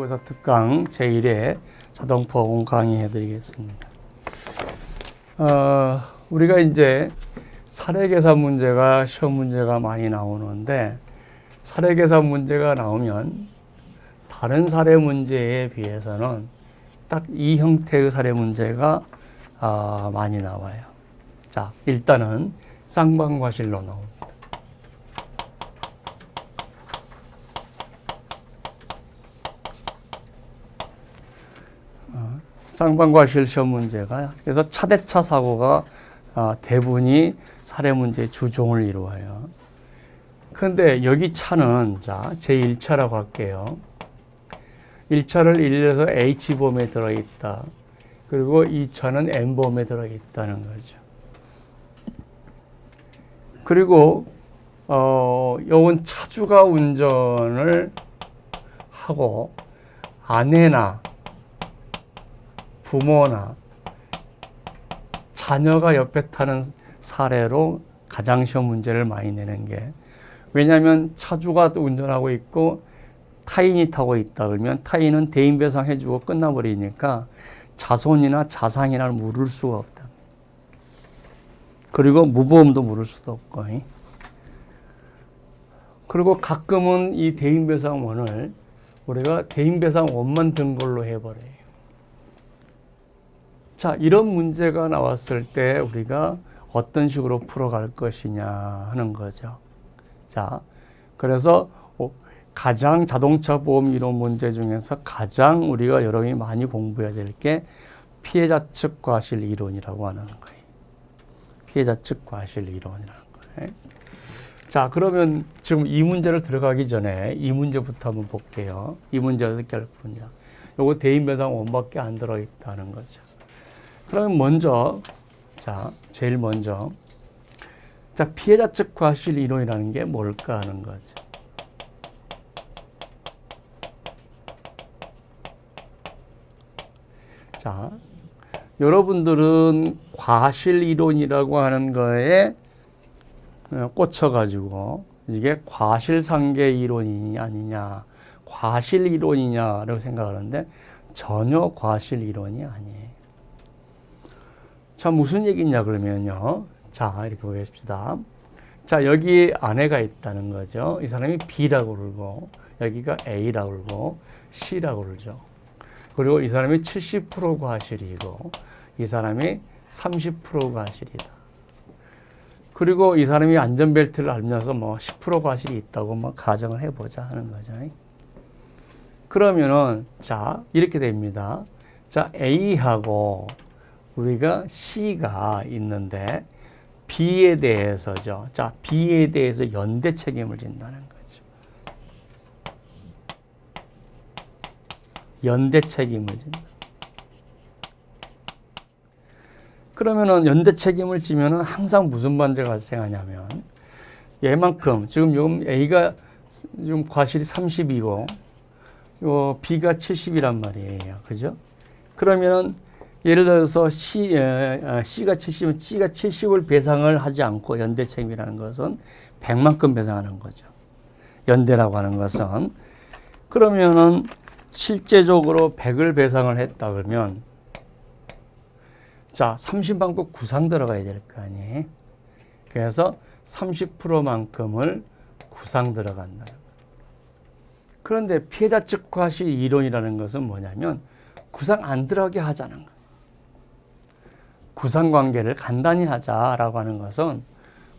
모의고사 특강 제1회 자동보험 강의해 드리겠습니다. 우리가 이제 사례계산 문제가 시험 문제가 많이 나오는데, 사례계산 문제가 나오면 다른 사례 문제에 비해서는 딱 이 형태의 사례 문제가 많이 나와요. 자, 일단은 쌍방과실로 나옵니다. 쌍방과실 시험 문제가, 그래서 차대차 사고가 대부분이 사례 문제의 주종을 이루어요. 그런데 여기 차는, 자, 제1차라고 할게요. 1차를 1에서 H범에 들어있다. 그리고 2차는 N범에 들어있다는 거죠. 그리고 요건 차주가 운전을 하고 아내나 부모나 자녀가 옆에 타는 사례로 가장 시험 문제를 많이 내는 게, 왜냐하면 차주가 운전하고 있고 타인이 타고 있다 그러면 타인은 대인배상 해주고 끝나버리니까 자손이나 자산이나 물을 수가 없다. 그리고 무보험도 물을 수도 없고. 그리고 가끔은 이 대인배상원을 우리가 대인배상원만 든 걸로 해버려요. 자, 이런 문제가 나왔을 때 우리가 어떤 식으로 풀어갈 것이냐 하는 거죠. 자, 그래서 가장 자동차 보험 이론 문제 중에서 가장 우리가 여러분이 많이 공부해야 될 게 피해자 측 과실 이론이라고 하는 거예요. 피해자 측 과실 이론이라는 거예요. 자, 그러면 지금 이 문제를 들어가기 전에 이 문제부터 한번 볼게요. 이 문제가 어떻게 할 거냐. 요거 대인배상 원밖에 안 들어있다는 거죠. 그럼 먼저, 자, 제일 먼저, 자, 피해자 측 과실 이론이라는 게 뭘까 하는 거죠. 자, 여러분들은 과실 이론이라고 하는 거에 꽂혀가지고 이게 과실상계 이론이 아니냐, 과실 이론이냐라고 생각하는데 전혀 과실 이론이 아니에요. 자, 무슨 얘기냐 그러면요. 자, 이렇게 보겠습니다. 자, 여기 아내가 있다는 거죠. 이 사람이 B라고 그러고, 여기가 A라고 그러고, C라고 그러죠. 그리고 이 사람이 70% 과실이고, 이 사람이 30% 과실이다. 그리고 이 사람이 안전벨트를 알면서 뭐 10% 과실이 있다고 뭐 가정을 해보자 하는 거죠. 그러면은, 자, 이렇게 됩니다. 자, A하고 우리가 C가 있는데, B에 대해서죠. 자, B에 대해서 연대 책임을 진다는 거죠. 연대 책임을 진다. 그러면은 연대 책임을 지면은 항상 무슨 문제가 발생하냐면, 얘만큼, 지금 A가 지금 과실이 30이고, 요 B가 70이란 말이에요. 그죠? 그러면은 예를 들어서 C가 70이면 C가 70을 배상을 하지 않고 연대 책임이라는 것은 100만큼 배상하는 거죠. 연대라고 하는 것은. 그러면은 실제적으로 100을 배상을 했다 그러면, 자, 30만큼 구상 들어가야 될 거 아니에요. 그래서 30%만큼을 구상 들어간다. 그런데 피해자 측 과실 이론이라는 것은 뭐냐면 구상 안 들어가게 하자는 거예요. 구상 관계를 간단히 하자라고 하는 것은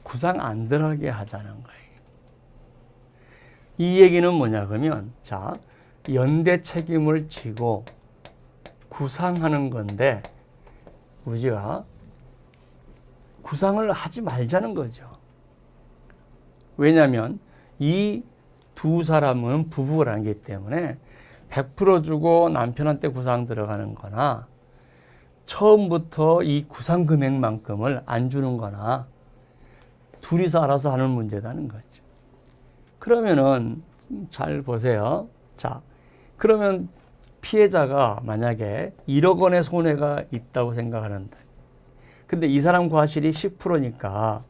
구상 안 들어가게 하자는 거예요. 이 얘기는 뭐냐 그러면, 자, 연대 책임을 지고 구상하는 건데 우리가 구상을 하지 말자는 거죠. 왜냐하면 이 두 사람은 부부라기 때문에 100% 주고 남편한테 구상 들어가는 거나 처음부터 이 구상 금액만큼을 안 주는 거나 둘이서 알아서 하는 문제라는 거죠. 그러면은 잘 보세요. 자, 그러면 피해자가 만약에 1억 원의 손해가 있다고 생각하는데, 근데 이 사람 과실이 10%니까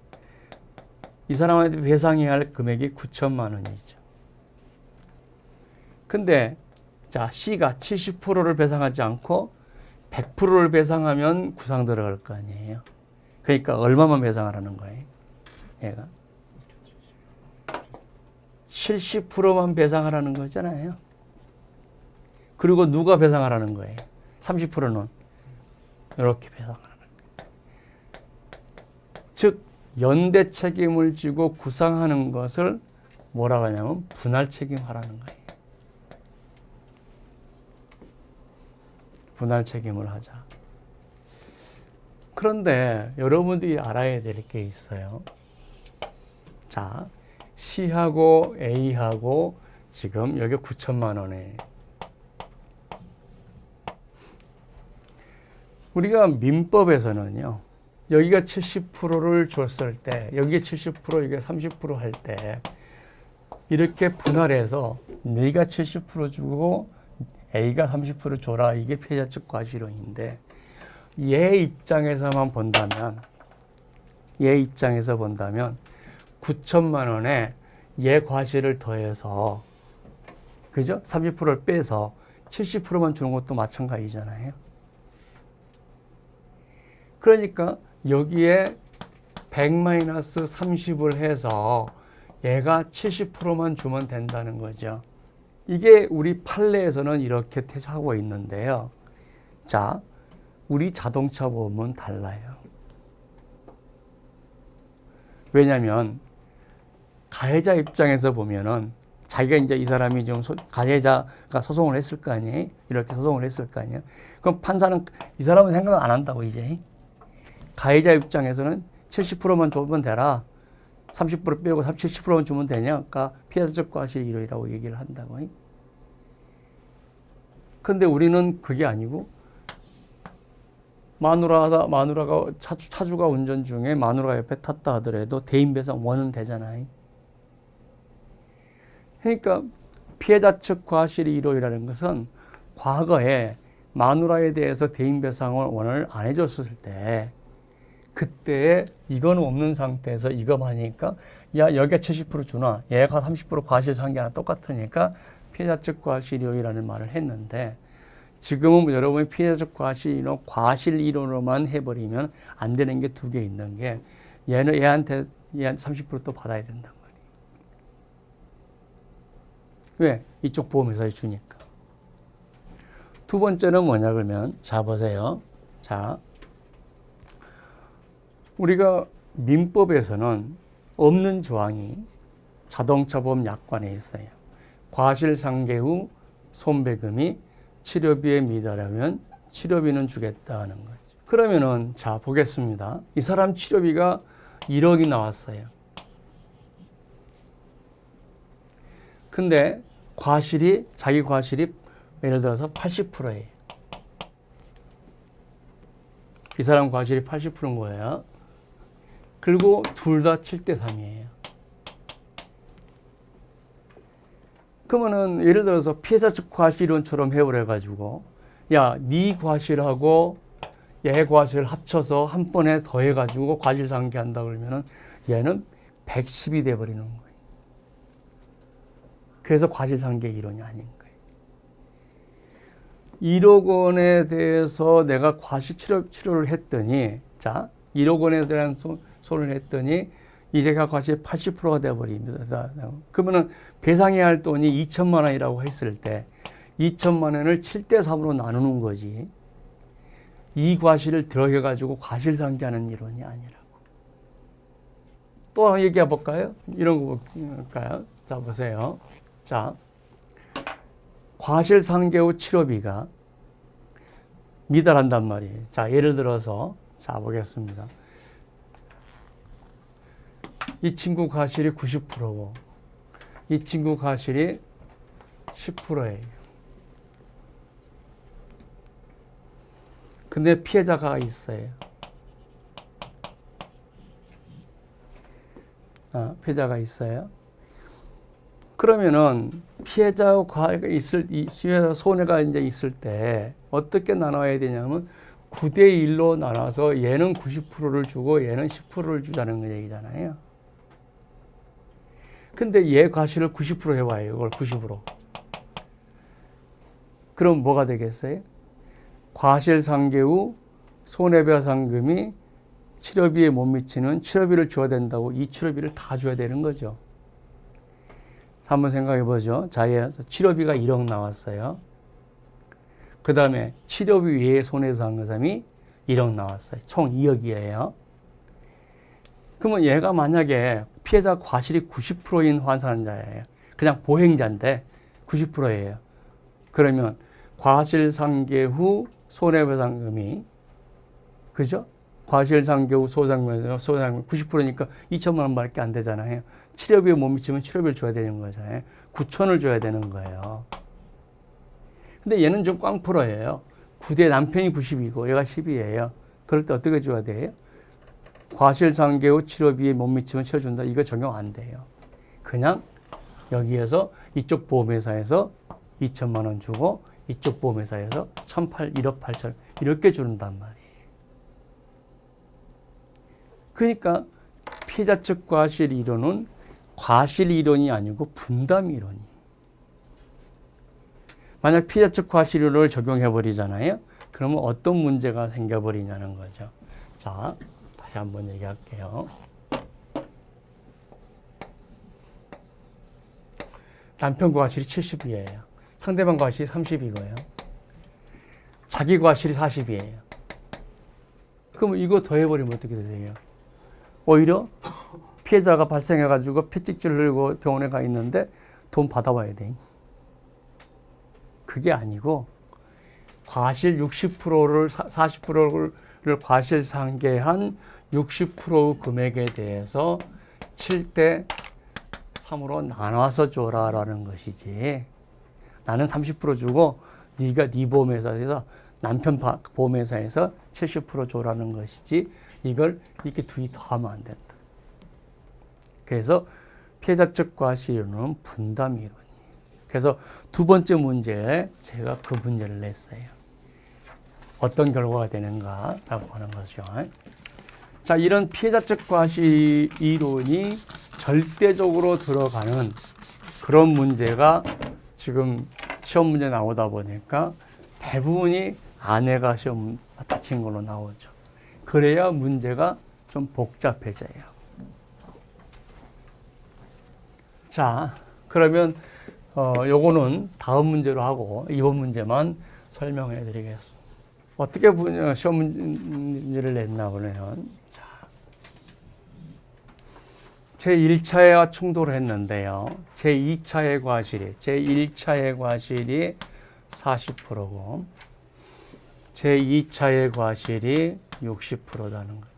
이 사람한테 배상해야 할 금액이 9천만 원이죠. 근데 자, C가 70%를 배상하지 않고 100%를 배상하면 구상 들어갈 거 아니에요. 그러니까 얼마만 배상하라는 거예요. 얘가 70%만 배상하라는 거잖아요. 그리고 누가 배상하라는 거예요. 30%는 이렇게 배상하라는 거죠. 즉 연대 책임을 지고 구상하는 것을 뭐라고 하냐면 분할 책임하라는 거예요. 분할 책임을 하자. 그런데 여러분들이 알아야 될 게 있어요. 자, C하고 A하고 지금 여기 9천만 원에 우리가 민법에서는요. 여기가 70%를 줬을 때 여기에 70% 이게 30% 할 때 이렇게 분할해서 네가 70% 주고 A가 30% 줘라. 이게 피해자 측 과실론인데 얘 입장에서만 본다면 얘 입장에서 본다면 9천만 원에 얘 과실을 더해서 그죠? 30%를 빼서 70%만 주는 것도 마찬가지잖아요. 그러니까 여기에 100-30을 해서 얘가 70%만 주면 된다는 거죠. 이게 우리 판례에서는 이렇게 하고 있는데요. 자, 우리 자동차 보험은 달라요. 왜냐하면 가해자 입장에서 보면은 자기가 이제 이 사람이 좀 가해자가 소송을 했을 거 아니에요? 이렇게 소송을 했을 거 아니에요? 그럼 판사는 이 사람은 생각 안 한다고 이제. 가해자 입장에서는 70%만 주면 되라. 30% 빼고 70%만 주면 되냐? 그러니까 피해자적 과실 이론이라고 얘기를 한다고. 근데 우리는 그게 아니고 마누라가 차주가 운전 중에 마누라가 옆에 탔다 하더라도 대인배상 원은 되잖아요. 그러니까 피해자 측 과실 이론이라는 것은 과거에 마누라에 대해서 대인배상을 원을 안 해줬을 때 그때 이거는 없는 상태에서 이거만 하니까 야 여기가 70% 주나 얘가 30% 과실한 게 하나 똑같으니까 피해자 측 과실 이론이라는 말을 했는데 지금은 여러분이 피해자 측 과실 이론으로만 해버리면 안 되는 게 두 개 있는 게 얘한테 30% 또 받아야 된단 말이에요. 왜? 이쪽 보험회사에 주니까. 두 번째는 뭐냐 그러면 자 보세요. 자 우리가 민법에서는 없는 조항이 자동차보험 약관에 있어요. 과실상계 후 손배금이 치료비에 미달하면 치료비는 주겠다 하는 거죠. 그러면은 자 보겠습니다. 이 사람 치료비가 1억이 나왔어요. 근데 자기 과실이 예를 들어서 80%예요. 이 사람 과실이 80%인 거예요. 그리고 둘 다 7대3이에요. 그러면은 예를 들어서 피해자 측 과실이론처럼 해버려가지고 야, 네 과실하고 얘 과실 합쳐서 한 번에 더해가지고 과실상계한다 그러면은 얘는 110이 돼버리는 거예요. 그래서 과실상계 이론이 아닌 거예요. 1억 원에 대해서 내가 과실 치료를 했더니 자 1억 원에 대한 손을 했더니 이제가 과실 80%가 돼버립니다. 그러면은 배상해야 할 돈이 2천만 원이라고 했을 때 2천만 원을 7대3으로 나누는 거지. 이 과실을 들어가가지고 과실상계하는 이론이 아니라고. 또 얘기해 볼까요? 이런 거 볼까요? 자 보세요. 자 과실상계 후 치료비가 미달한단 말이에요. 자 예를 들어서 자 보겠습니다. 이 친구 과실이 90%고 이 친구 과실이 10%예요. 근데 피해자가 있어요. 피해자가 있어요. 그러면은 피해자가 손해가 이제 있을 때 어떻게 나눠야 되냐면 9대1로 나눠서 얘는 90%를 주고 얘는 10%를 주자는 얘기잖아요. 근데 얘 과실을 90% 해봐요. 이걸 90%. 그럼 뭐가 되겠어요? 과실상계 후 손해배상금이 치료비에 못 미치는 치료비를 줘야 된다고 이 치료비를 다 줘야 되는 거죠. 한번 생각해 보죠. 자, 치료비가 1억 나왔어요. 그 다음에 치료비 외에 손해배상금이 1억 나왔어요. 총 2억이에요. 그러면 얘가 만약에 피해자 과실이 90%인 환산자예요. 그냥 보행자인데 90%예요. 그러면 과실상계 후 손해배상금이 그죠? 과실상계 후 소상금 90%니까 2천만 원밖에 안 되잖아요. 치료비에 못 미치면 치료비를 줘야 되는 거잖아요. 9천을 줘야 되는 거예요. 근데 얘는 좀 꽝프로예요. 9대 남편이 90이고 얘가 10이에요. 그럴 때 어떻게 줘야 돼요? 과실상계 후 치료비에 못 미치면 치료준다. 이거 적용 안 돼요. 그냥 여기에서 이쪽 보험회사에서 2천만 원 주고 이쪽 보험회사에서 1억 8천 이렇게 주는단 말이에요. 그러니까 피해자 측 과실 이론은 과실 이론이 아니고 분담 이론이. 만약 피해자 측 과실 이론을 적용해 버리잖아요. 그러면 어떤 문제가 생겨 버리냐는 거죠. 자, 다시 한번 얘기할게요. 남편 과실이 70이에요. 상대방 과실이 30이고요. 자기 과실이 40이에요. 그럼 이거 더해버리면 어떻게 되세요? 오히려 피해자가 발생해가지고 피찍질 흘리고 병원에 가 있는데 돈 받아와야 돼. 그게 아니고 과실 60%를 40%를 과실 상계한 60% 금액에 대해서 7대 3으로 나눠서 줘라라는 것이지. 나는 30% 주고 네가 네 보험회사에서 남편 보험회사에서 70% 줘라는 것이지. 이걸 이렇게 둘이 더하면 안 된다. 그래서 피해자 측 과실은 분담 이론이에요. 그래서 두 번째 문제에 제가 그 문제를 냈어요. 어떤 결과가 되는가라고 하는 거죠. 자, 이런 피해자 측 과실 이론이 절대적으로 들어가는 그런 문제가 지금 시험 문제 나오다 보니까 대부분이 아내가 시험 다친 걸로 나오죠. 그래야 문제가 좀 복잡해져요. 자, 그러면 요거는 다음 문제로 하고 이번 문제만 설명해 드리겠습니다. 어떻게 시험 문제를 냈나 보면 자, 제1차와 충돌을 했는데요. 제2차의 과실이 제1차의 과실이 40%고 제2차의 과실이 60%라는 거예요.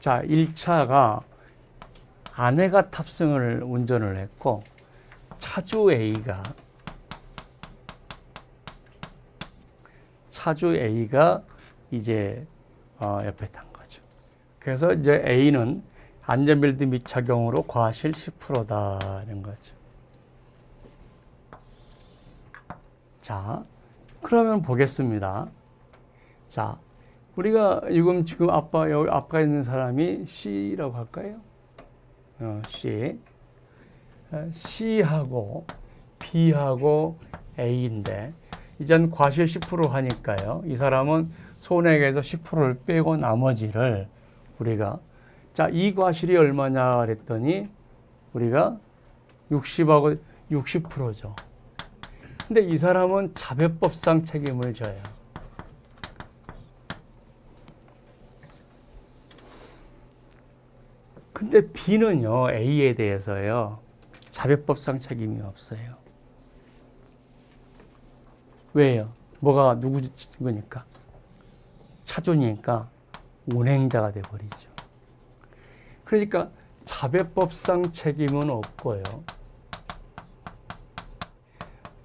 자, 1차가 아내가 탑승을 운전을 했고 차주 A가 이제 옆에 탄 거죠. 그래서 이제 A는 안전벨트 미착용으로 과실 10%다는 거죠. 자, 그러면 보겠습니다. 자, 우리가 지금 여기 아빠 있는 사람이 C라고 할까요? C. C하고 B하고 A인데, 이젠 과실 10% 하니까요. 이 사람은 손해액에서 10%를 빼고 나머지를 우리가, 자, 이 과실이 얼마냐 그랬더니 우리가 60하고 60%죠. 근데 이 사람은 자배법상 책임을 져요. 근데 B는요, A에 대해서요, 자배법상 책임이 없어요. 왜요? 뭐가 누구 거니까? 차주니까 운행자가 돼버리죠. 그러니까 자배법상 책임은 없고요.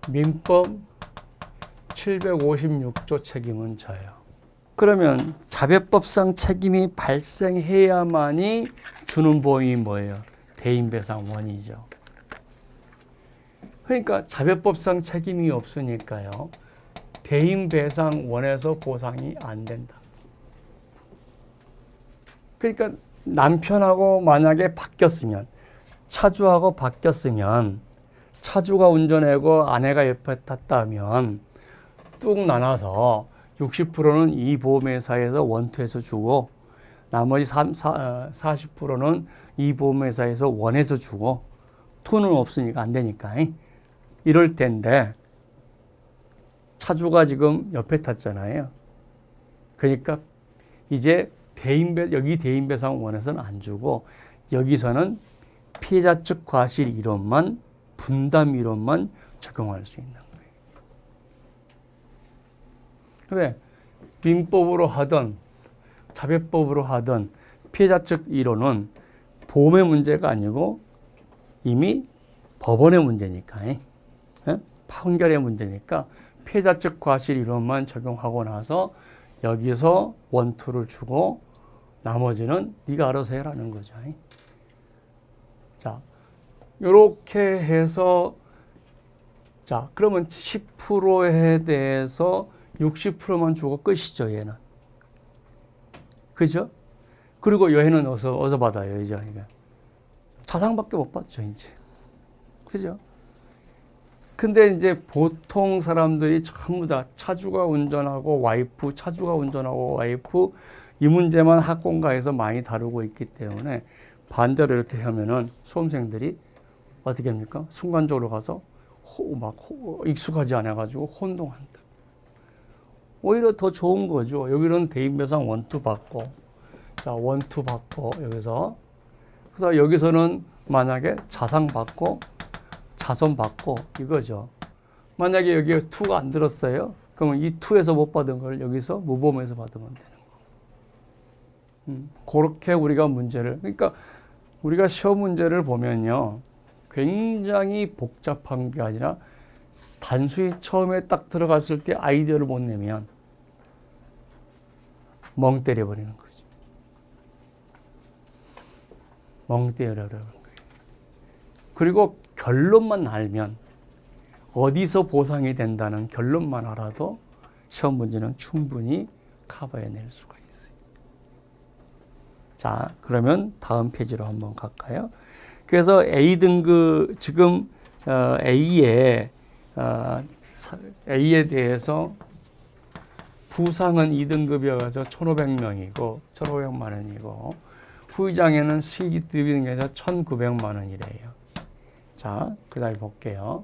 민법 756조 책임은 져요. 그러면 자배법상 책임이 발생해야만이 주는 보험이 뭐예요? 대인배상원이죠. 그러니까 자배법상 책임이 없으니까요. 대인배상원에서 보상이 안 된다. 그러니까 남편하고 만약에 바뀌었으면, 차주하고 바뀌었으면 차주가 운전하고 아내가 옆에 탔다면 뚝 나눠서 60%는 이 보험회사에서 원투에서 주고 나머지 40%는 이 보험회사에서 원에서 주고 투는 없으니까 안 되니까 이럴 텐데 차주가 지금 옆에 탔잖아요. 그러니까 이제 여기 대인배상원에서는 안 주고 여기서는 피해자 측 과실 이론만 분담 이론만 적용할 수 있는 거예요. 왜? 민법으로 하든 자배법으로 하든 피해자 측 이론은 보험의 문제가 아니고 이미 법원의 문제니까 판결의 문제니까 피해자 측 과실 이론만 적용하고 나서 여기서 원투를 주고 나머지는 네가 알아서 해라는 거죠. 자, 이렇게 해서 자, 그러면 10%에 대해서 60%만 주고 끝이죠, 얘는. 그죠? 그리고 여행은 어디서 받아요, 이제. 자산밖에 못 받죠, 이제. 그죠? 근데 이제 보통 사람들이 전부 다 차주가 운전하고 와이프, 차주가 운전하고 와이프 이 문제만 학원가에서 많이 다루고 있기 때문에 반대로 이렇게 하면은 수험생들이 어떻게 합니까? 순간적으로 가서 익숙하지 않아가지고 혼동한다. 오히려 더 좋은 거죠. 여기는 대인배상 원투 받고, 자, 원투 받고, 여기서. 그래서 여기서는 만약에 자산 받고, 자손 받고, 이거죠. 만약에 여기에 투가 안 들었어요. 그러면 이 투에서 못 받은 걸 여기서 무보험에서 받으면 되는 거. 그렇게 우리가 문제를, 그러니까 우리가 시험 문제를 보면요. 굉장히 복잡한 게 아니라 단순히 처음에 딱 들어갔을 때 아이디어를 못 내면 멍 때려버리는 거죠. 멍 때려버리는 거예요. 그리고 결론만 알면 어디서 보상이 된다는 결론만 알아도 시험 문제는 충분히 커버해낼 수가 있어요. 자, 그러면 다음 페이지로 한번 갈까요? 그래서 A등급 지금 A에 대해서 부상은 2등급이어서 1,500명이고 1,500만 원이고 후유장애는 C등급에서 1,900만 원이래요. 자, 그 다음에 볼게요.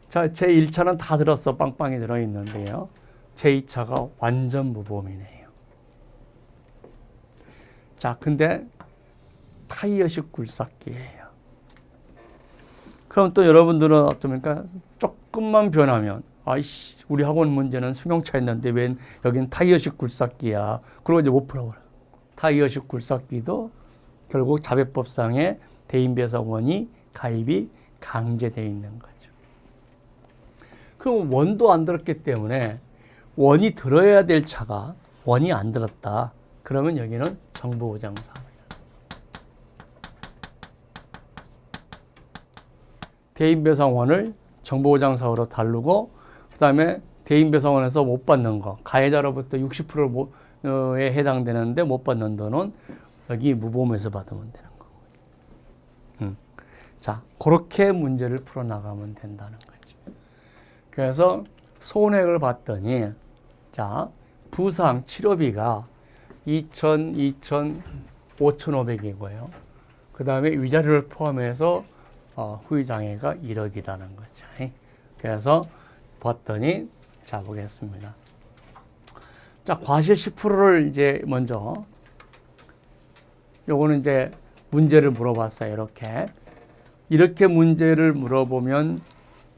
자, 제1차는 다 들었어. 빵빵히 들어있는데요. 제2차가 완전 무보험이네요. 자, 근데 타이어식 굴삭기예요. 그럼 또 여러분들은 어떻습니까? 조금만 변하면 아이씨, 우리 학원 문제는 승용차였는데 왜 여긴 타이어식 굴삭기야. 그러고 이제 못 풀어버려. 타이어식 굴삭기도 결국 자배법상의 대인배상원이 가입이 강제되어 있는 거죠. 그럼 원도 안 들었기 때문에 원이 들어야 될 차가 원이 안 들었다. 그러면 여기는 정보보장사고예요. 대인배상원을 정보보장사고로 다루고 그 다음에 대인배상원에서 못 받는 거 가해자로부터 60%에 해당되는데 못 받는 돈은 여기 무보험에서 받으면 되는 거고. 자, 그렇게 문제를 풀어나가면 된다는 거죠. 그래서 손해를 봤더니 자, 부상 치료비가 5,500이고요. 그 다음에 위자료를 포함해서 후유장애가 1억이라는 거죠. 그래서 봤더니 자 보겠습니다. 자, 과실 10%를 이제 먼저 요거는 이제 문제를 물어봤어요. 이렇게 문제를 물어보면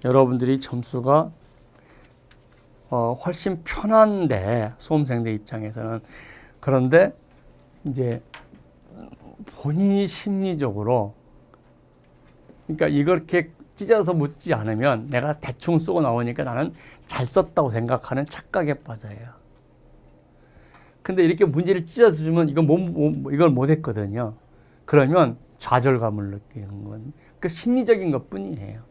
여러분들이 점수가 훨씬 편한데 수험생들 입장에서는 그런데 이제 본인이 심리적으로 그러니까 이렇게 찢어서 묻지 않으면 내가 대충 쓰고 나오니까 나는 잘 썼다고 생각하는 착각에 빠져요. 근데 이렇게 문제를 찢어서 주면 이걸 못했거든요. 그러면 좌절감을 느끼는 건 그 심리적인 것뿐이에요.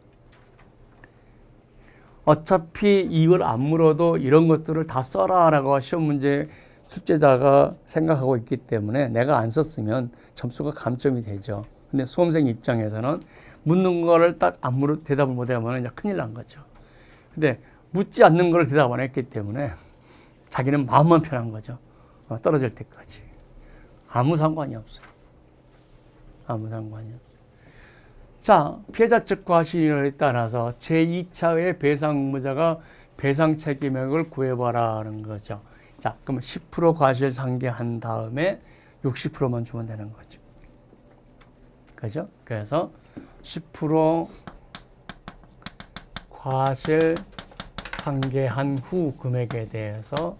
어차피 이걸 안 물어도 이런 것들을 다 써라라고 시험 문제 숙제자가 생각하고 있기 때문에 내가 안 썼으면 점수가 감점이 되죠. 근데 수험생 입장에서는 묻는 거를 딱 안 물어 대답을 못 하면 이제 큰일 난 거죠. 근데 묻지 않는 걸 대답 안 했기 때문에 자기는 마음만 편한 거죠. 떨어질 때까지. 아무 상관이 없어요. 아무 상관이 없어요. 자, 피해자 측 과실에 따라서 제2차의 배상 의무자가 배상 책임액을 구해봐라 하는 거죠. 자, 그러면 10% 과실 상계한 다음에 60%만 주면 되는 거죠. 그죠? 그래서 10% 과실 상계한 후 금액에 대해서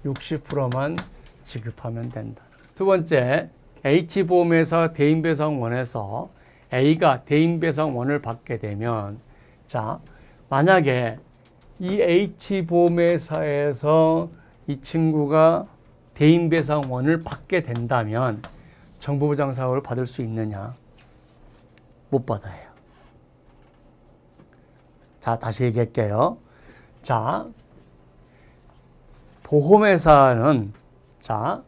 60%만 지급하면 된다. 두 번째, H보험회사 대인배상원에서 A가 대인배상원을 받게 되면, 자, 만약에 이 H보험회사에서 이 친구가 대인배상원을 받게 된다면 정부보장사업을 받을 수 있느냐? 못 받아요. 자, 다시 얘기할게요. 자, 보험회사는, 자,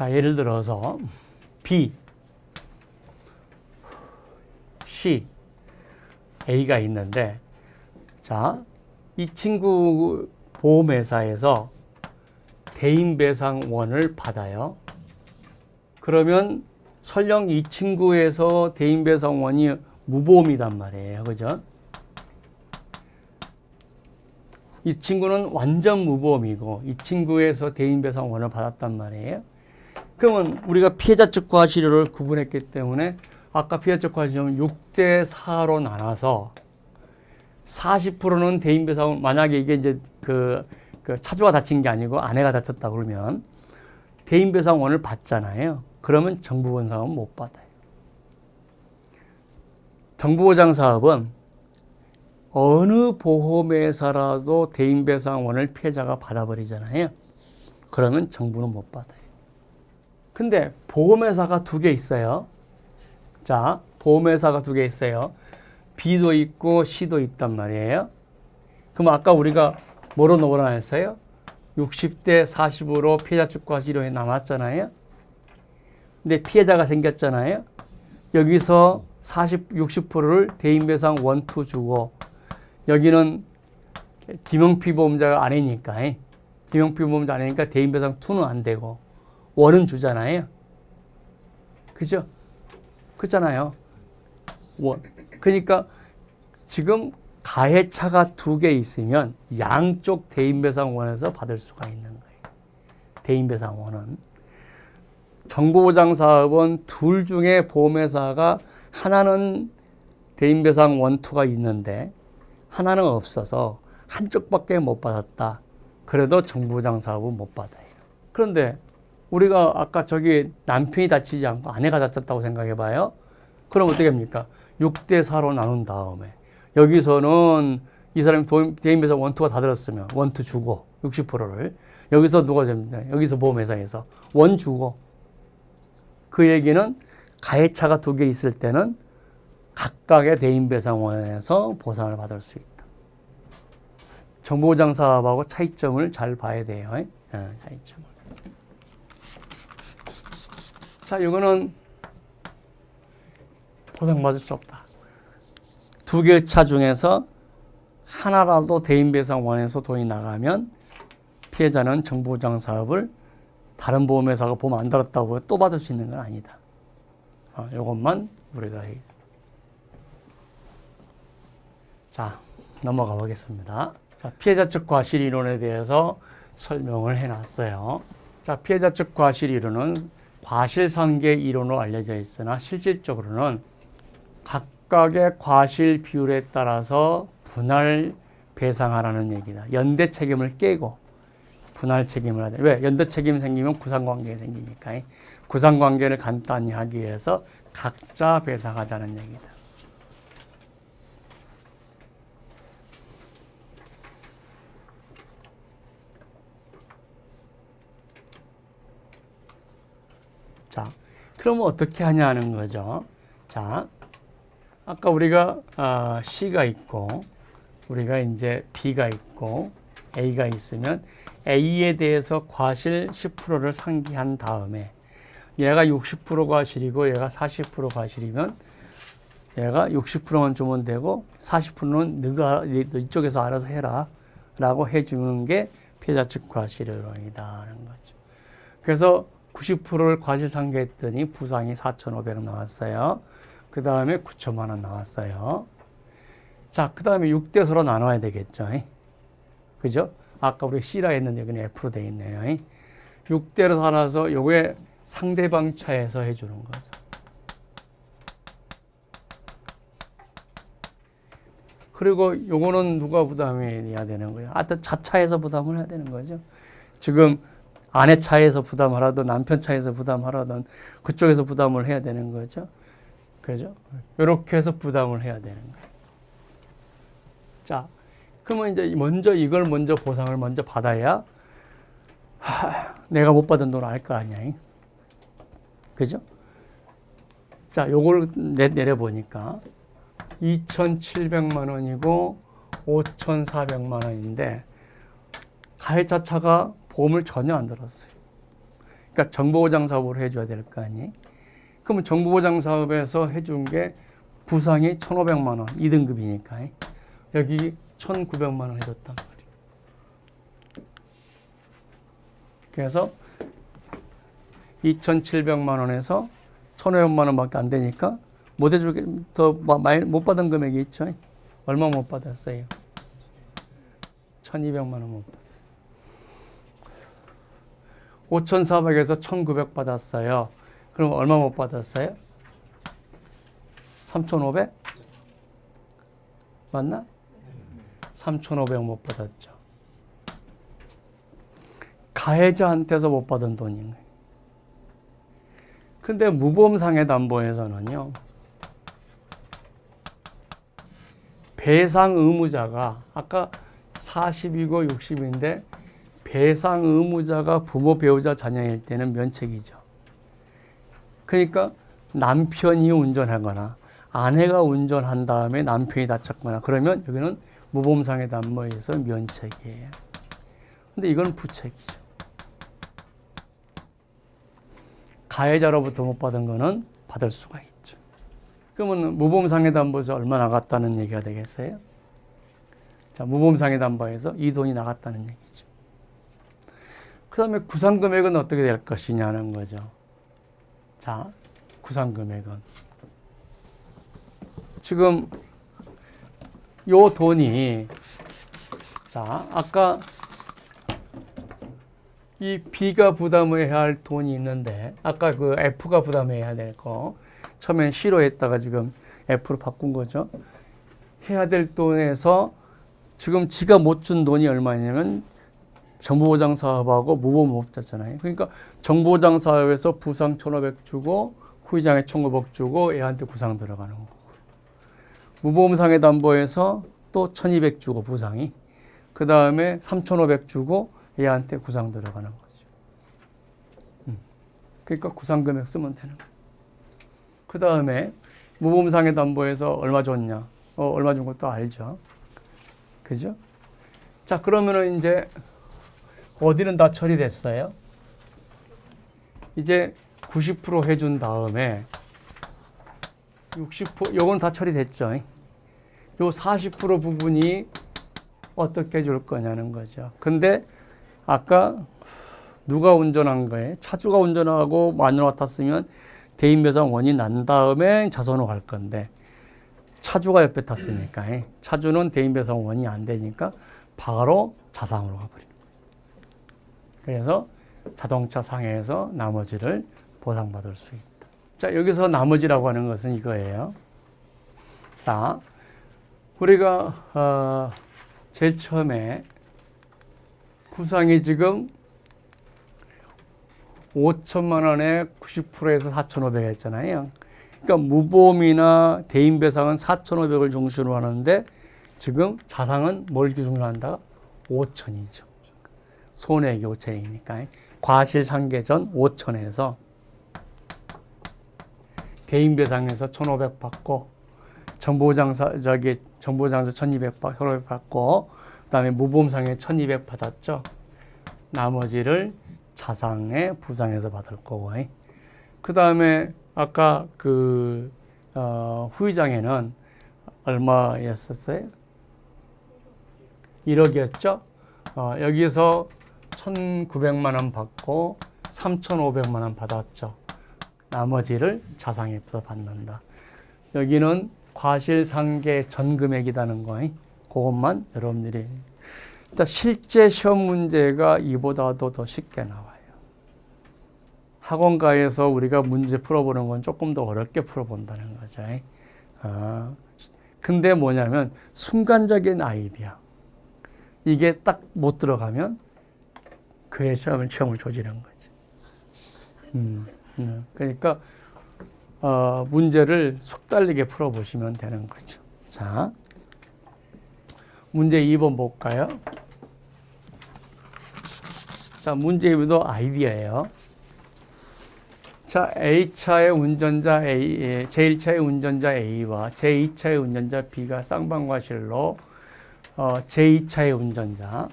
예를 들어서 B, C, A가 있는데, 자, 이 친구 보험회사에서 대인배상원을 받아요. 그러면 설령 이 친구에서 대인배상원이 무보험이단 말이에요. 그죠? 이 친구는 완전 무보험이고 이 친구에서 대인배상원을 받았단 말이에요. 그러면 우리가 피해자 측 과실을 구분했기 때문에 아까 피해자 측 과실은 6대 4로 나눠서 40%는 대인배상원, 만약에 이게 이제 그 차주가 다친 게 아니고 아내가 다쳤다 그러면 대인배상원을 받잖아요. 그러면 정부보장사업은 못 받아요. 정부보장사업은 어느 보험회사라도 대인배상원을 피해자가 받아버리잖아요. 그러면 정부는 못 받아요. 근데 보험회사가 두 개 있어요. 자, 보험회사가 두 개 있어요. B도 있고 C도 있단 말이에요. 그럼 아까 우리가 뭐로 넣어놨어요? 60대 40으로 피해자 측 과실이 남았잖아요. 근데 피해자가 생겼잖아요. 여기서 60%를 대인배상 1, 2 주고 여기는 김영피 보험자가 아니니까 김영피 보험자 아니니까 대인배상 2는 안 되고 1은 주잖아요. 그죠? 그렇잖아요. 1. 그러니까 지금 가해차가 두 개 있으면 양쪽 대인배상원에서 받을 수가 있는 거예요. 대인배상원은. 정부보장사업은 둘 중에 보험회사가 하나는 대인배상 1, 2가 있는데 하나는 없어서 한쪽밖에 못 받았다. 그래도 정부보장사업은 못 받아요. 그런데 우리가 아까 저기 남편이 다치지 않고 아내가 다쳤다고 생각해 봐요. 그럼 어떻게 합니까? 6대 4로 나눈 다음에 여기서는 이 사람이 대인배상 1, 2가 다 들었으면 1, 2 주고 60%를 여기서 누가 됩니까? 여기서 보험회사에서 1 주고 그 얘기는 가해차가 두 개 있을 때는 각각의 대인배상원에서 보상을 받을 수 있다. 정부보장사업하고 차이점을 잘 봐야 돼요. 차이점을. 자, 이거는 보상받을 수 없다. 두 개의 차 중에서 하나라도 대인배상원에서 돈이 나가면 피해자는 정부보장사업을 다른 보험회사가 보험 안 들었다고 또 받을 수 있는 건 아니다. 이것만 우리가 해. 자, 넘어가 보겠습니다. 자, 피해자 측 과실 이론에 대해서 설명을 해놨어요. 자, 피해자 측 과실 이론은 과실상계 이론으로 알려져 있으나 실질적으로는 각각의 과실 비율에 따라서 분할 배상하라는 얘기다. 연대 책임을 깨고 분할 책임을 하자. 왜? 연대 책임 생기면 구상관계가 생기니까. 구상관계를 간단히 하기 위해서 각자 배상하자는 얘기다. 자, 그러면 어떻게 하냐는 거죠. 자, 아까 우리가 C가 있고, 우리가 이제 B가 있고, A가 있으면 A에 대해서 과실 10%를 상기한 다음에 얘가 60% 과실이고 얘가 40% 과실이면 얘가 60%만 주면 되고 40%는 너가 이쪽에서 알아서 해라 라고 해주는 게 피해자 측 과실의론이다 하는 거죠. 그래서 90%를 과실 상기했더니 부상이 4,500 나왔어요. 그 다음에 9천만 원 나왔어요. 자, 그 다음에 6대서로 나눠야 되겠죠. 그죠? 아까 우리 C라 했는데 여기는 F로 되어 있네요. 6대로 나눠서 요게 상대방 차에서 해주는 거죠. 그리고 요거는 누가 부담해야 되는 거예요? 하여튼 자차에서 부담을 해야 되는 거죠. 지금 아내 차에서 부담하라든 남편 차에서 부담하라든 그쪽에서 부담을 해야 되는 거죠. 그죠? 이렇게 해서 부담을 해야 되는 거예요. 자, 그러면 이제 이걸 먼저 보상을 먼저 받아야 내가 못 받은 돈 알 거 아니야. 그죠? 자, 요걸 내려보니까 2,700만 원이고 5,400만 원인데 가해자차가 보험을 전혀 안 들었어요. 그러니까 정보보장 사업으로 해줘야 될 거 아니에요. 그러면 정보보장 사업에서 해준 게 부상이 1,500만 원 2등급이니까 여기 1,900만 원 해줬단 말이에요. 그래서 2,700만 원에서 1,500만 원밖에 안 되니까 못 해주게 더 많이 못 받은 금액이 있죠. 얼마 못 받았어요? 1,200만 원 못 받았어요. 5,400에서 1,900 받았어요. 그럼 얼마 못 받았어요? 3,500? 맞나? 3,500 못 받았죠. 가해자한테서 못 받은 돈인 거예요. 근데 무보험상해담보에서는요, 배상 의무자가 아까 40이고 60인데 배상 의무자가 부모, 배우자, 자녀일 때는 면책이죠. 그러니까 남편이 운전하거나 아내가 운전한 다음에 남편이 다쳤거나 그러면 여기는 무보험상해담보에서 면책이에요. 근데 이건 부책이죠. 가해자로부터 못 받은 거는 받을 수가 있죠. 그러면 무보험상해담보에서 얼마 나갔다는 얘기가 되겠어요? 자, 무보험상해담보에서 이 돈이 나갔다는 얘기죠. 그 다음에 구상금액은 어떻게 될 것이냐는 거죠. 자, 구상금액은 지금 요 돈이 자, 아까 이 B가 부담해야 할 돈이 있는데 아까 그 F가 부담해야 될 거 처음엔 C로 했다가 지금 F로 바꾼 거죠. 해야 될 돈에서 지금 지가 못 준 돈이 얼마냐면 정보보장 사업하고 무보험업자잖아요. 그러니까 정보보장 사업에서 부상 1,500 주고 후의장에 1,500 주고 애한테 구상 들어가는 거고 무보험상해담보에서 또 1,200 주고 부상이 그 다음에 3,500 주고 얘한테 구상 들어가는 거죠. 그러니까 구상금액 쓰면 되는 거예요. 그 다음에 무보험상해담보에서 얼마 줬냐? 얼마 준 것도 알죠. 그죠? 자, 그러면은 이제 어디는 다 처리됐어요? 이제 90% 해준 다음에 60%, 요건 다 처리됐죠. 요 40% 부분이 어떻게 줄 거냐는 거죠. 근데 아까 누가 운전한 거예요? 차주가 운전하고 마누라 탔으면 대인배상 원이 난 다음에 자선으로 갈 건데 차주가 옆에 탔으니까 차주는 대인배상 원이 안 되니까 바로 자상으로 가버리는 거예요. 그래서 자동차 상해에서 나머지를 보상받을 수 있다. 자, 여기서 나머지라고 하는 것은 이거예요. 자, 우리가 제일 처음에 부상이 지금 5천만 원에 90%에서 4,500 했잖아요. 그러니까 무보험이나 대인배상은 4,500을 중심으로 하는데 지금 자상은 뭘 기준으로 한다? 5천이죠. 손해교체이니까 과실상계 전 5천에서 대인배상에서 1,500 받고 정보장사 1,200 받고 그다음에 무보험상해 1200 받았죠. 나머지를 자상에 부상해서 받을 거고. 그다음에 아까 그 후유장애는 얼마였었어요? 1억이었죠. 여기서 1,900만 원 받고 3,500만 원 받았죠. 나머지를 자상에서 받는다. 여기는 과실상계 전 금액이라는 거, 그것만 여러분들이. 일단 실제 시험 문제가 이보다도 더 쉽게 나와요. 학원가에서 우리가 문제 풀어보는 건 조금 더 어렵게 풀어본다는 거죠. 근데 뭐냐면 순간적인 아이디어. 이게 딱 못 들어가면 그의 시험을 저지른 거죠. 그러니까 문제를 속달리게 풀어보시면 되는 거죠. 자, 문제 2번 볼까요? 자, 문제 2번도 아이디어예요. 자, A차의 운전자 A, 제1차의 운전자 A와 제2차의 운전자 B가 쌍방과실로 제2차의 운전자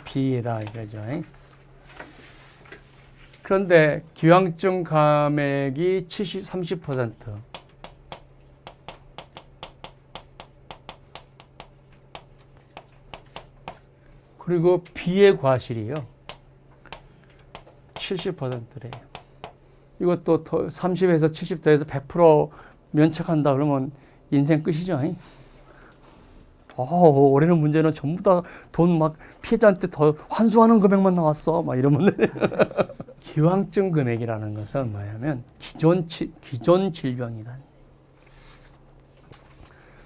B다 이거죠. 그런데 기왕증 감액이 30%. 그리고 B의 과실이요. 70%래요. 이것도 30에서 70 더해서 100% 면책한다 그러면 인생 끝이죠. 올해는 문제는 전부 다 돈 막 피해자한테 더 환수하는 금액만 나왔어. 막 이러면. 기왕증 금액이라는 것은 뭐냐면 기존 질병이다.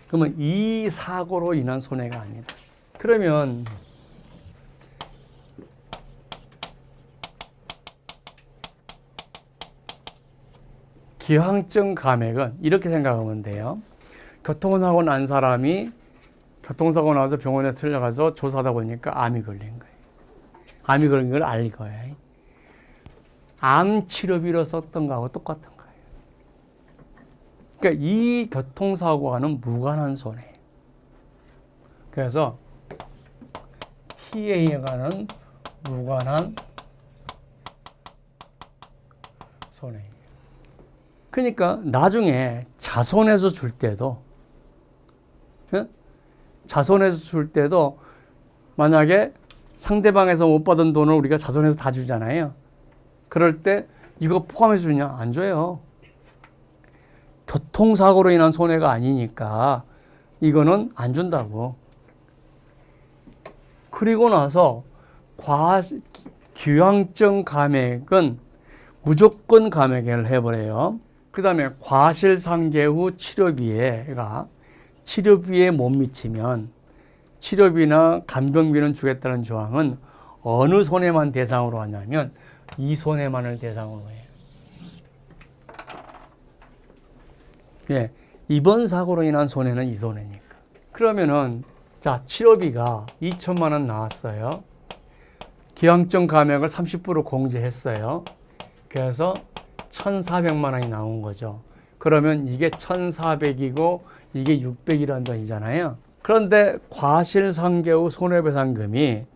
그러면 이 사고로 인한 손해가 아니다. 그러면 기왕증 감액은 이렇게 생각하면 돼요. 교통사고 난 사람이 교통사고 나서 병원에 들려가서 조사하다 보니까 암이 걸린 거예요. 암이 걸린 걸 알 거예요. 암 치료비로 썼던 거하고 똑같은 거예요. 그러니까 이 교통사고와는 무관한 손해. 그래서 TA에 관한 무관한 손해. 그러니까 나중에 자손해서 줄 때도 만약에 상대방에서 못 받은 돈을 우리가 자손해서 다 주잖아요. 그럴 때 이거 포함해서 주냐? 안 줘요. 교통사고로 인한 손해가 아니니까 이거는 안 준다고. 그리고 나서 기왕증 감액은 무조건 감액을 해버려요. 그 다음에 과실상계 후 치료비에 못 미치면 치료비나 간병비는 주겠다는 조항은 어느 손해만 대상으로 하냐면 이 손해만을 대상으로 해요. 예, 이번 사고로 인한 손해는 이 손해니까. 그러면은 자, 치료비가 2천만 원 나왔어요. 기왕증 감액을 30% 공제했어요. 그래서 1,400만 원이 나온 거죠. 그러면 이게 1,400이고 이게 600이라는 돈이잖아요. 그런데 과실상계 후 손해배상금이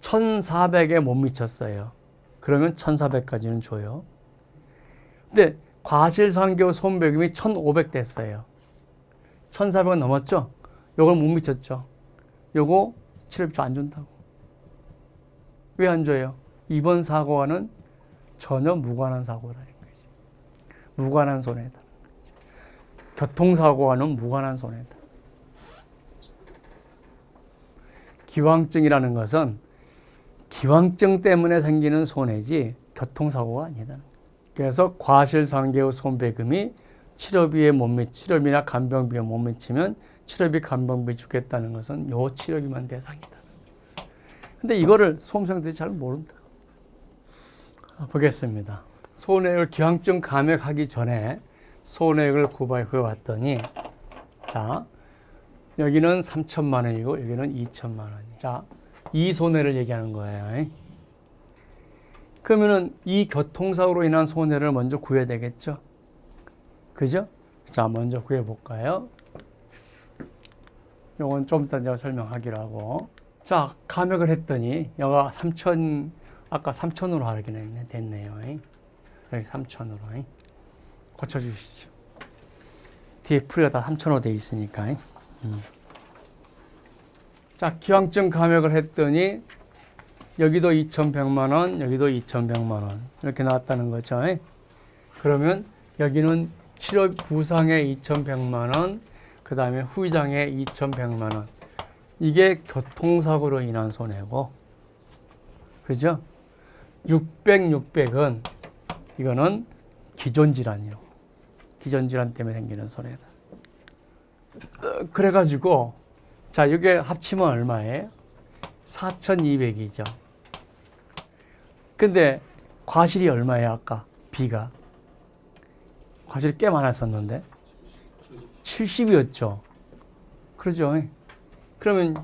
1,400에 못 미쳤어요. 그러면 1,400까지는 줘요. 근데 과실상계 후 손배금이 1,500 됐어요. 1,400은 넘었죠? 요걸 못 미쳤죠? 요거 치료비 안 준다고. 왜 안 줘요? 이번 사고와는 전혀 무관한 사고라는 거죠. 무관한 손해다. 교통사고와는 무관한 손해다. 기왕증이라는 것은 기왕증 때문에 생기는 손해지 교통사고가 아니다. 그래서 과실상계 후 손배금이 치료비나 간병비에 못 미치면 치료비, 간병비 주겠다는 것은 요 치료비만 대상이다. 근데 이거를 수험생들이 잘 모른다. 보겠습니다. 손해액을 기왕증 감액하기 전에 손해액을 구해봤더니 자, 여기는 3천만 원이고 여기는 2천만 원이. 자, 이 손해를 얘기하는 거예요. 그러면은 이 교통사고로 인한 손해를 먼저 구해야 되겠죠. 그죠? 자, 먼저 구해볼까요? 요건 좀 이따 제가 설명하기로 하고. 자, 감액을 했더니, 여가 3천, 아까 3천으로 하게 됐네요. 여기 3천으로. 고쳐주시죠. 뒤에 풀이가 다 3천으로 돼 있으니까. 자, 기왕증 감액을 했더니, 여기도 2,100만 원, 여기도 2,100만 원. 이렇게 나왔다는 거죠. 그러면 여기는 치료 부상에 2,100만 원, 그 다음에 후유장에 2,100만 원. 이게 교통사고로 인한 손해고, 그죠? 600은 이거는 기존질환이요. 기존질환 때문에 생기는 손해다. 그래가지고, 자, 이게 합치면 얼마예요? 4,200이죠. 근데 과실이 얼마예요, 아까? B가. 과실이 꽤 많았었는데. 70이었죠. 그러죠. 그러면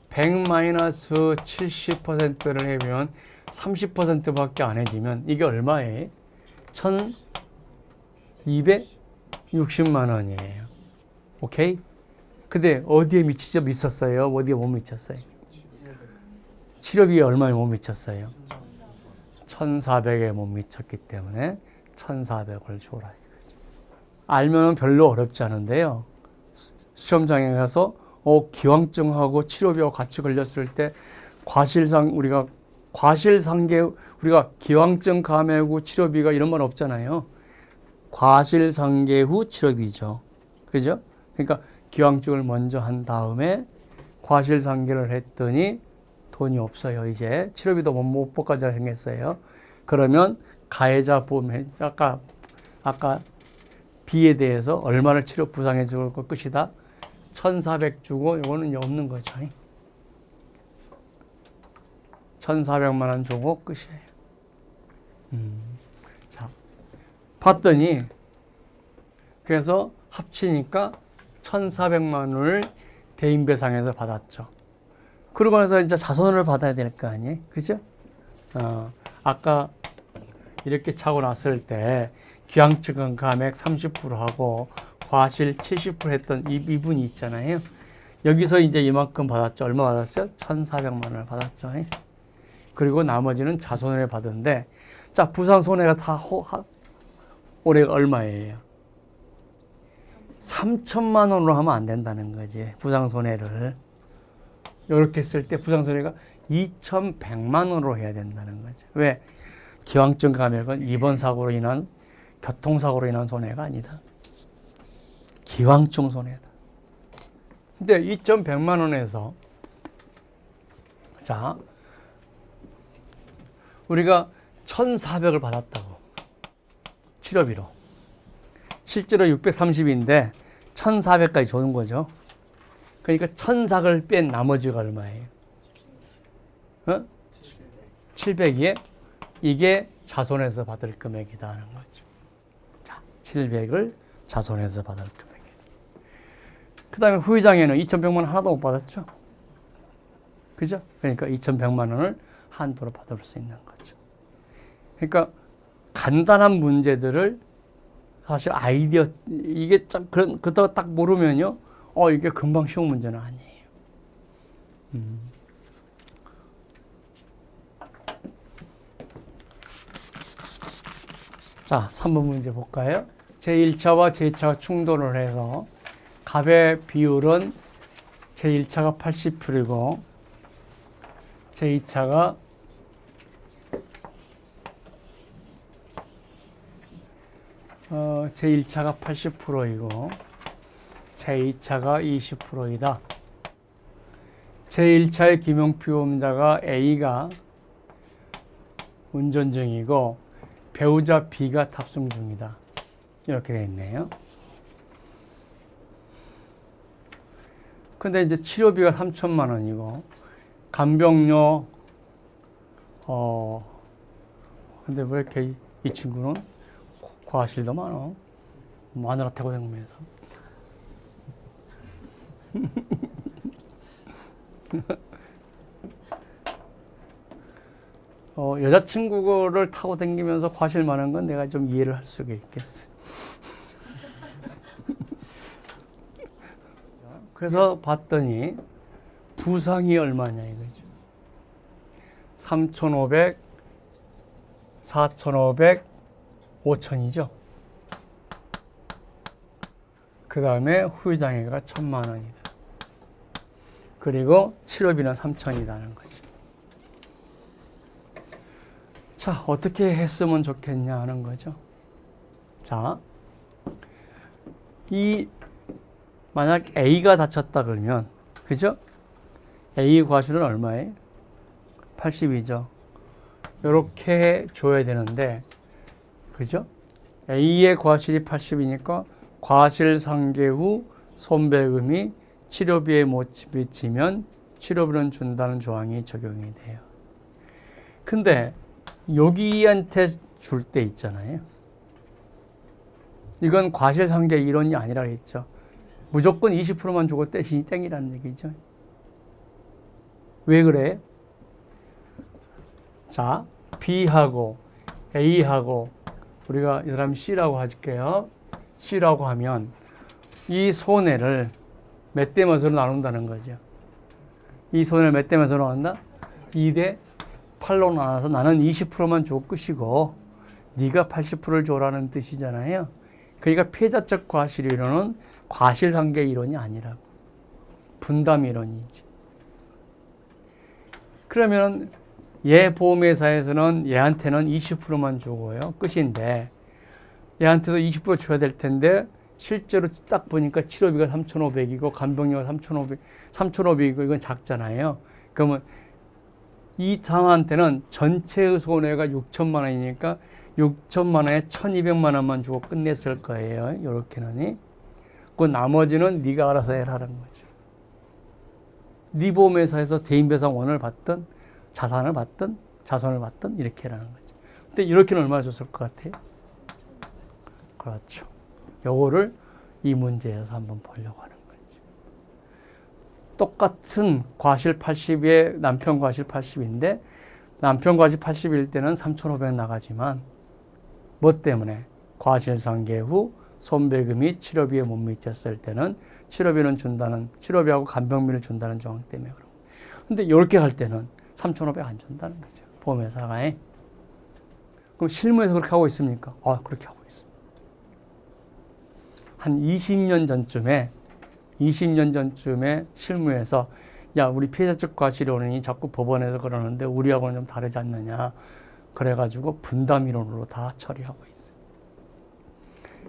100-70%를 해보면 30%밖에 안 해지면 이게 얼마예요? 1,260만 원이에요. 오케이? 근데 어디에 미쳤어요? 어디에 못 미쳤어요? 치료비에 얼마에 못 미쳤어요? 1,400에 못 미쳤기 때문에 1,400을 줘라. 알면 별로 어렵지 않은데요. 시험장에 가서 기왕증하고 치료비와 같이 걸렸을 때 우리가 기왕증 감액 후 치료비가 이런 말 없잖아요. 과실상계 후 치료비죠. 그죠? 그러니까 기왕증을 먼저 한 다음에 과실상계를 했더니 돈이 없어요. 이제 치료비도 못 받까지 생겼어요. 그러면 가해자 보험에 아까 B에 대해서 얼마를 치료 부상해 줄 것이다. 1,400 주고 이거는 없는 거죠. 1,400만 원 주고 끝이에요. 자, 봤더니 그래서 합치니까 1,400만 원을 대인배상에서 받았죠. 그러고 나서 이제 자손을 받아야 될 거 아니에요? 그죠? 아까 이렇게 차고 났을 때 기왕증은 감액 30%하고 과실 70% 했던 이분이 있잖아요. 여기서 이제 이만큼 받았죠. 얼마 받았어요? 1,400만 원을 받았죠. 그리고 나머지는 자손을 받은데, 자, 부상 손해가 다 올해가 얼마예요? 3천만 원으로 하면 안 된다는 거지. 부상 손해를. 이렇게 했을 때 부상 손해가 2,100만 원으로 해야 된다는 거죠. 왜? 기왕증 감액은 입원 사고로 인한 교통사고로 인한 손해가 아니다. 기왕증 손해다. 근데 2,100만 원에서 자, 우리가 1,400을 받았다고. 치료비로. 실제로 630인데 1,400까지 주는 거죠. 그러니까 1,400을 뺀 나머지가 얼마예요? 700이에 이게 자손에서 받을 금액이다 하는 거죠. 자, 700을 자손에서 받을 금액이다. 그 다음에 후유장에는 2,100만 원 하나도 못 받았죠. 그죠? 그러니까 2,100만 원을 한도로 받을 수 있는 거죠. 그러니까 간단한 문제들을 사실 이게 그렇다고 딱 모르면요. 이게 금방 쉬운 문제는 아니에요. 자, 3번 문제 볼까요? 제1차와 제2차가 충돌을 해서 값의 비율은 제1차가 80%이고 제2차가 제1차가 80%이고 제2차가 20%이다. 제1차의 김용피보험자가 A가 운전 중이고 배우자 B가 탑승 중이다. 이렇게 되어 있네요. 근데 이제 치료비가 3천만 원이고 간병료 근데 왜 이렇게 이 친구는 과실도 많어. 마누라 태고 다니면서. 여자친구를 타고 다니면서 과실 많은 건 내가 좀 이해를 할 수가 있겠어. 그래서 봤더니 부상이 얼마냐 이거죠. 3,500, 4,500, 5,000이죠. 그 다음에 후유장애가 1,000만 원이다. 그리고 치료비는 3,000이라는 거죠. 자, 어떻게 했으면 좋겠냐 하는 거죠. 자, 만약 A가 다쳤다 그러면, 그죠? A 과실은 얼마예요? 80이죠. 이렇게 줘야 되는데, 그죠? A의 과실이 80이니까 과실상계 후 손배금이 치료비에 못 미치면 치료비는 준다는 조항이 적용이 돼요. 근데 여기한테 줄 때 있잖아요. 이건 과실상계 이론이 아니라 했죠. 무조건 20%만 주고 떼시니 땡이라는 얘기죠. 왜 그래? 자, B하고 A하고 우리가 이 사람 C라고 할게요. C라고 하면 이 손해를 몇 대 몇으로 나눈다는 거죠. 이 손해를 몇 대 몇으로 나눈다? 2대 8로 나눠서 나는 20%만 줘 끝이고 네가 80%를 줘라는 뜻이잖아요. 그러니까 피해자적 과실 이론은 과실상계 이론이 아니라고. 분담 이론이지. 그러면 얘 보험회사에서는 얘한테는 20%만 주고요. 끝인데 얘한테도 20% 줘야 될 텐데 실제로 딱 보니까 치료비가 3,500이고 간병료가 3,500이고 이건 작잖아요. 그러면 이 사람한테는 전체의 손해가 6천만 원이니까 6천만 원에 1,200만 원만 주고 끝냈을 거예요. 이렇게는. 그 나머지는 네가 알아서 해라는 거죠. 네 보험회사에서 대인배상원을 받든 자산을 받든 자손을 받든 이렇게 하라는 거죠. 근데 이렇게는 얼마 줬을 것 같아요? 그렇죠. 요거를 이 문제에서 한번 보려고 하는 거죠. 똑같은 과실 80에 남편 과실 80인데 남편 과실 80일 때는 3,500 나가지만 뭐 때문에? 과실상계 후 손배금이 치료비에 못 미쳤을 때는 치료비는 준다는, 치료비하고 간병비를 준다는 조항 때문에 그러고. 근데 이렇게 할 때는 3,500 안 준다는 거죠. 보험회사가. 그럼 실무에서 그렇게 하고 있습니까? 그렇게 하고 있습니다. 한 20년 전쯤에 실무에서 야, 우리 피해자적 과실이론이 자꾸 법원에서 그러는데 우리하고는 좀 다르지 않느냐. 그래가지고 분담 이론으로 다 처리하고 있어요.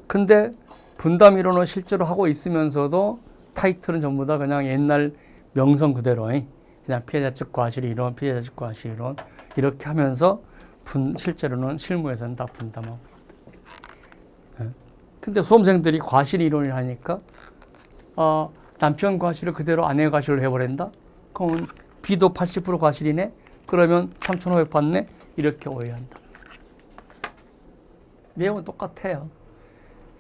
근데 분담 이론을 실제로 하고 있으면서도 타이틀은 전부 다 그냥 옛날 명성 그대로 그냥 피해자적 과실 이론, 피해자적 과실 이론 이렇게 하면서 실제로는 실무에서는 다 분담하고 있다. 근데 수험생들이 과실 이론을 하니까 남편 과실을 그대로 아내 과실로 해버린다? 그러면 B도 80% 과실이네? 그러면 3,500 받네? 이렇게 오해한다. 내용은 똑같아요.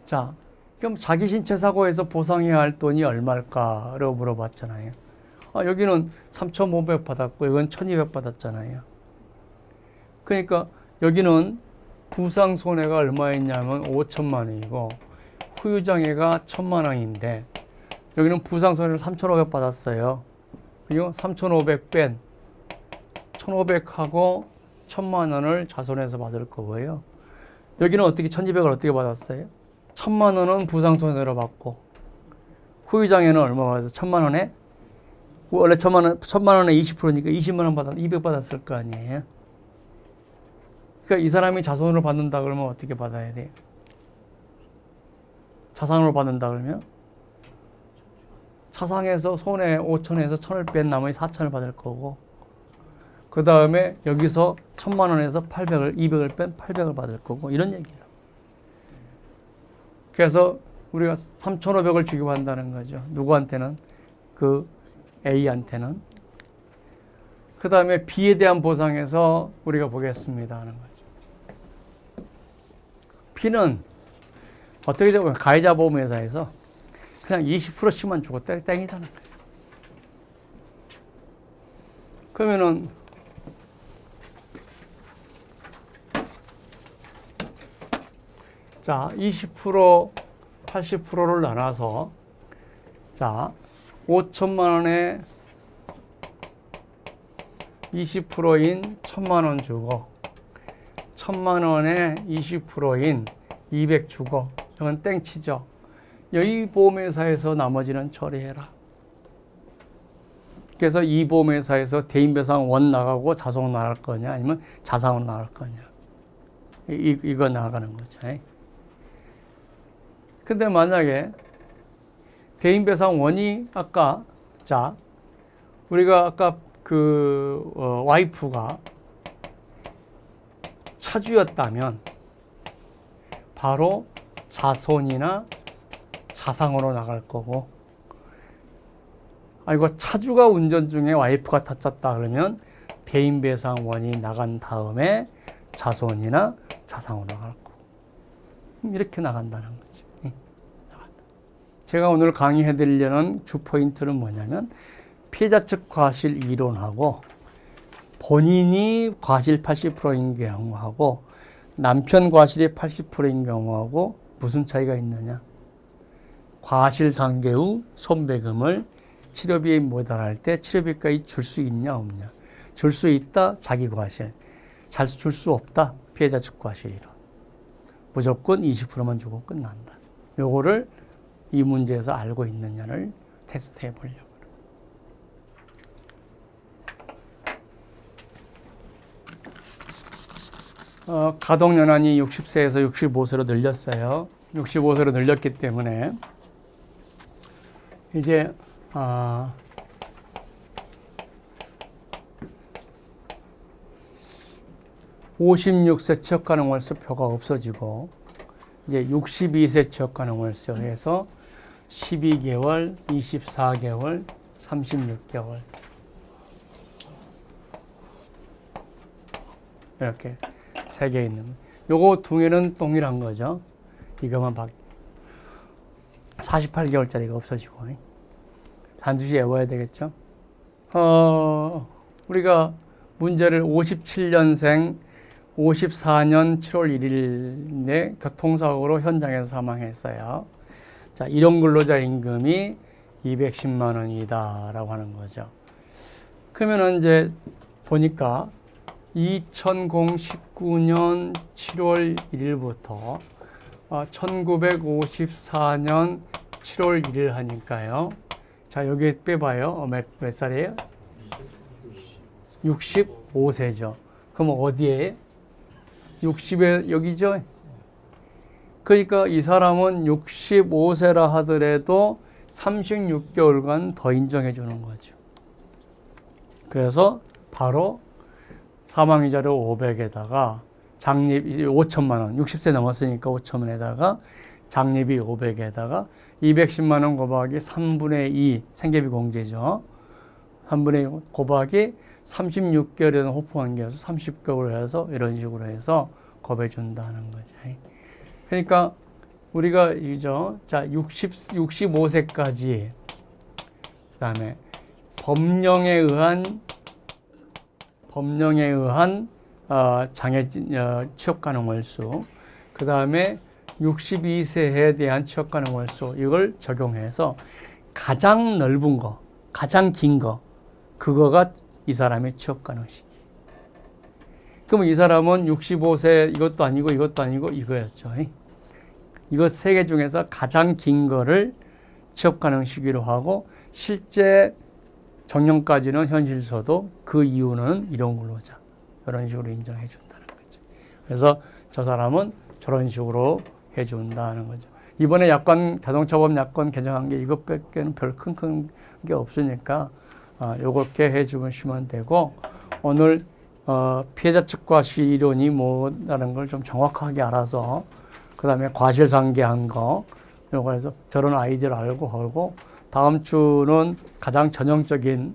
자, 그럼 자기 신체 사고에서 보상해야 할 돈이 얼마일까로 물어봤잖아요. 여기는 3,500 받았고 이건 1,200 받았잖아요. 그러니까 여기는 부상 손해가 얼마였냐면 5천만 원이고 후유장애가 1,000만 원인데 여기는 부상 손해를 3,500 받았어요. 그리고 3,500 뺀 1,500하고 1,000만 원을 자손해서 받을 거고요. 여기는 어떻게 1,200을 어떻게 받았어요? 1,000만 원은 부상 손해로 받고 후유장애는 얼마 받았어요? 1,000만 원에? 원래 1,000만 원에 20%니까 20만 원 받았, 200 받았을 거 아니에요? 그러니까 이 사람이 자손으로 받는다 그러면 어떻게 받아야 돼요? 자산으로 받는다 그러면 차상에서 손해 5천에서 1,000을 뺀 나머지 4,000을 받을 거고 그 다음에 여기서 1,000만 원에서 800을 200을 뺀 800을 받을 거고 이런 얘기예요. 그래서 우리가 3,500을 주기로 한다는 거죠. 누구한테는? 그 A한테는. 그 다음에 B에 대한 보상에서 우리가 보겠습니다 하는 거죠. B는 어떻게 잡으면 가해자 보험회사에서 그냥 20%씩만 주고 땡이다는 거예요. 그러면은 자, 20%, 80%를 나눠서 자, 5천만 원에 20%인 1,000만 원 주고 1,000만 원에 20%인 200 주고 이건 땡치죠. 이 보험회사에서 나머지는 처리해라. 그래서 이 보험회사에서 대인배상 원 나가고 자동 나갈 거냐 아니면 자산으로 나갈 거냐 이거 나가는 거죠. 근데 만약에 대인배상 원이 아까 자 우리가 아까 와이프가 차주였다면 바로 자손이나 자상으로 나갈 거고, 이거 차주가 운전 중에 와이프가 다쳤다 그러면 대인배상원이 나간 다음에 자손이나 자상으로 나갈 거고, 이렇게 나간다는 거죠. 제가 오늘 강의해 드리려는 주 포인트는 뭐냐면 피해자 측 과실 이론하고 본인이 과실 80%인 경우하고 남편 과실이 80%인 경우하고 무슨 차이가 있느냐. 과실상계 후 손배금을 치료비에 모달할 때 치료비까지 줄 수 있냐 없냐. 줄 수 있다 자기 과실, 줄 수 없다 피해자 측 과실 이론. 무조건 20%만 주고 끝난다. 요거를 이 문제에서 알고 있느냐를 테스트해 보려고. 가동연한이 60세에서 65세로 늘렸어요. 65세로 늘렸기 때문에 이제 56세 취업가능 월세표가 없어지고 이제 62세 취업가능 월세에서 12개월, 24개월, 36개월 이렇게 세 개 있는. 요거 두 개는 동일한 거죠. 이거만 48개월짜리가 없어지고. 반드시 외워야 되겠죠. 우리가 문제를 57년생 54년 7월 1일에 교통사고로 현장에서 사망했어요. 자, 일용근로자 임금이 210만 원이다라고 하는 거죠. 그러면은 이제 보니까 2019년 7월 1일부터 1954년 7월 1일 하니까요. 자, 여기 빼봐요. 몇 살이에요? 65세죠. 그럼 어디에? 60에 여기죠? 그러니까 이 사람은 65세라 하더라도 36개월간 더 인정해 주는 거죠. 그래서 바로 사망이자료 500에다가 장립 5천만 원, 60세 넘었으니까 5천 원에다가 장립이 500에다가 210만 원 곱하기 3분의 2 생계비 공제죠. 3분의 2 곱하기 36개월에는 호프관계여서 30개월 해서 이런 식으로 해서 곱해 준다는 거죠. 그러니까 우리가 이죠. 자, 65세까지 그다음에 법령에 의한 장애 취업 가능 월수, 그 다음에 62세에 대한 취업 가능 월수 이걸 적용해서 가장 넓은 거, 가장 긴 거, 그거가 이 사람의 취업 가능 시기. 그러면 이 사람은 65세 이것도 아니고 이것도 아니고 이거였죠. 이거 세 개 중에서 가장 긴 거를 취업 가능 시기로 하고 실제 정년까지는 현실서도 그 이유는 일용근로자 이런 식으로 인정해 준다는 거죠. 그래서 저 사람은 저런 식으로 해 준다는 거죠. 이번에 자동차보험 약관 개정한 게 이것밖에는 별 큰 게 없으니까 요렇게 해 주시면 되고, 오늘 피해자 측 과실 이론이 뭐라는 걸 좀 정확하게 알아서 그 다음에 과실상계한 거 요거 해서 저런 아이디어를 알고 하고, 다음 주는 가장 전형적인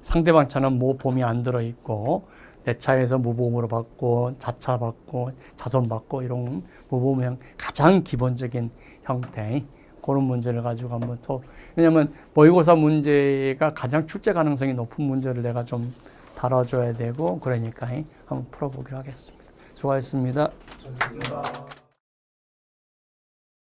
상대방 차는 보험이 안 들어있고 내 차에서 무보험으로 받고 자차 받고 자손 받고 이런 무보험형 가장 기본적인 형태 그런 문제를 가지고 한번 또, 왜냐하면 모의고사 문제가 가장 출제 가능성이 높은 문제를 내가 좀 다뤄줘야 되고 그러니까 한번 풀어보기로 하겠습니다. 수고하셨습니다. 좋습니다.